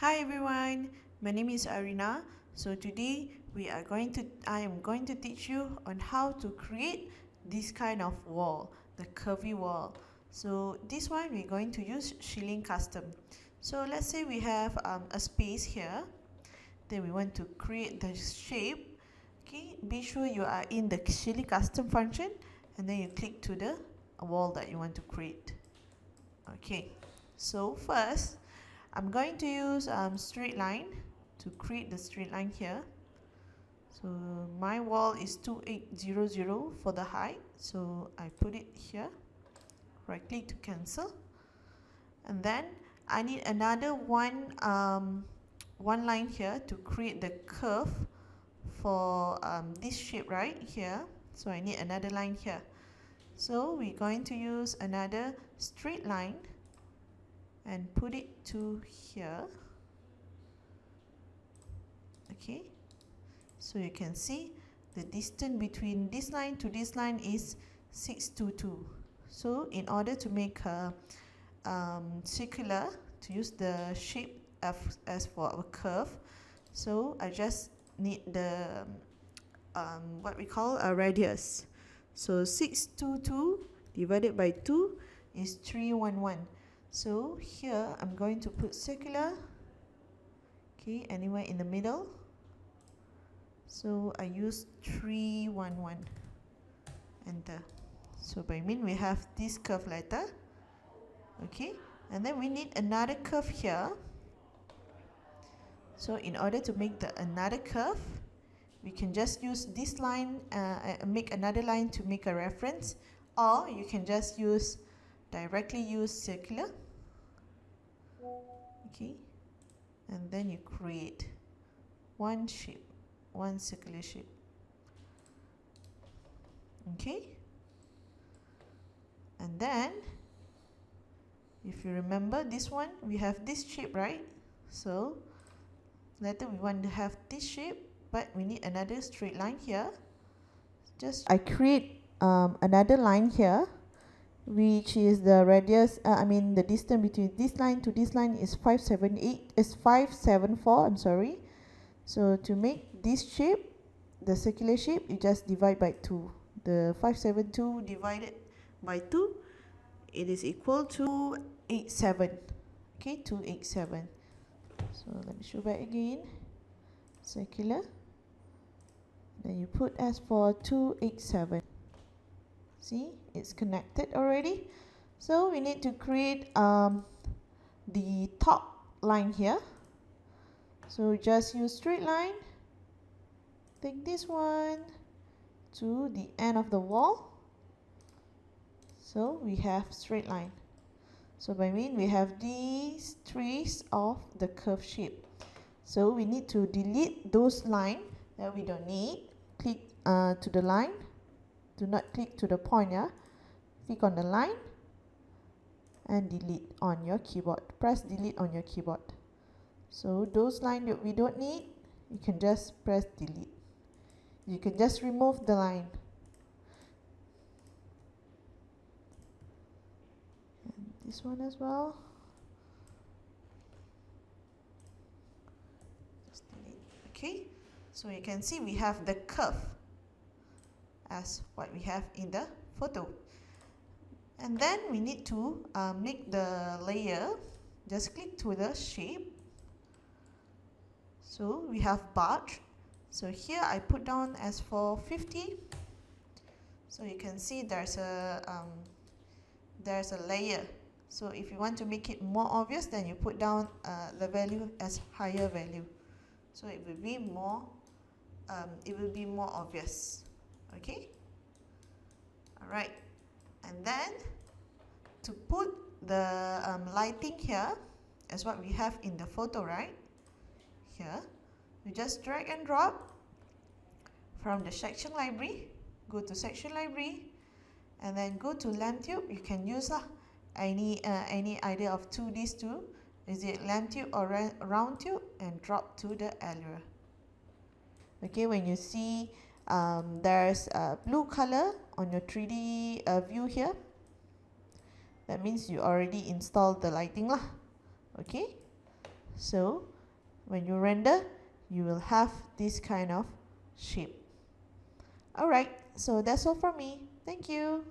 Hi everyone, my name is Arina. So today I am going to teach you on how to create this kind of wall, the curvy wall. So this one we're going to use shilling custom. So let's say we have a space here. Then we want to create the shape. Okay, be sure you are in the shilling custom function, and then you click to the wall that you want to create. Okay, so first I'm going to use straight line to create the straight line here. So my wall is 2800 for the height, so I put it here. Right click to cancel, and then I need another one line here to create the curve for this shape right here. So I need another line here. So we're going to use another straight line and put it to here. Okay, so you can see the distance between this line to this line is 622. So in order to make a circular, to use the shape as for our curve, so I just need the what we call a radius. So 622 divided by 2 is 311. So here I'm going to put circular, okay, anywhere in the middle. So I use 311, enter. So by mean we have this curve letter, okay, and then we need another curve here. So in order to make another curve, we can just use this line, make another line to make a reference, or you can just directly use circular. Okay, and then you create one shape, one circular shape. Okay, and then if you remember this one, we have this shape, right? So later we want to have this shape, but we need another straight line here. I create another line here, which is the radius, the distance between this line to this line is 574, I'm sorry. So to make this shape, the circular shape, you just divide by 2. The 572 divided by 2, it is equal to 87. Okay, 287. So let me show back again. Circular. Then you put as for 287. See, it's connected already. So we need to create the top line here. So just use straight line. Take this one to the end of the wall. So we have straight line. So by mean we have these trees of the curve shape. So we need to delete those lines that we don't need. Click to the line. Do not click to the point, yeah. Click on the line and delete on your keyboard. Press delete on your keyboard. So those lines that we don't need, you can just press delete. You can just remove the line. And this one as well. Just delete. Okay, so you can see we have the curve as what we have in the photo. And then we need to make the layer. Just click to the shape. So we have barge. So here I put down as for 50. So you can see there's a layer. So if you want to make it more obvious, then you put down the value as higher value. So it will be more obvious. Okay. All right. And then to put the lighting here, as what we have in the photo, right? Here, you just drag and drop from the section library. Go to section library, and then go to lamp tube. You can use any idea of these two. Is it lamp tube or round tube? And drop to the area. Okay, when you see there's a blue color on your 3D view here, that means you already installed the lighting lah. Okay, So when you render, you will have this kind of shape. Alright, so that's all from me. Thank you.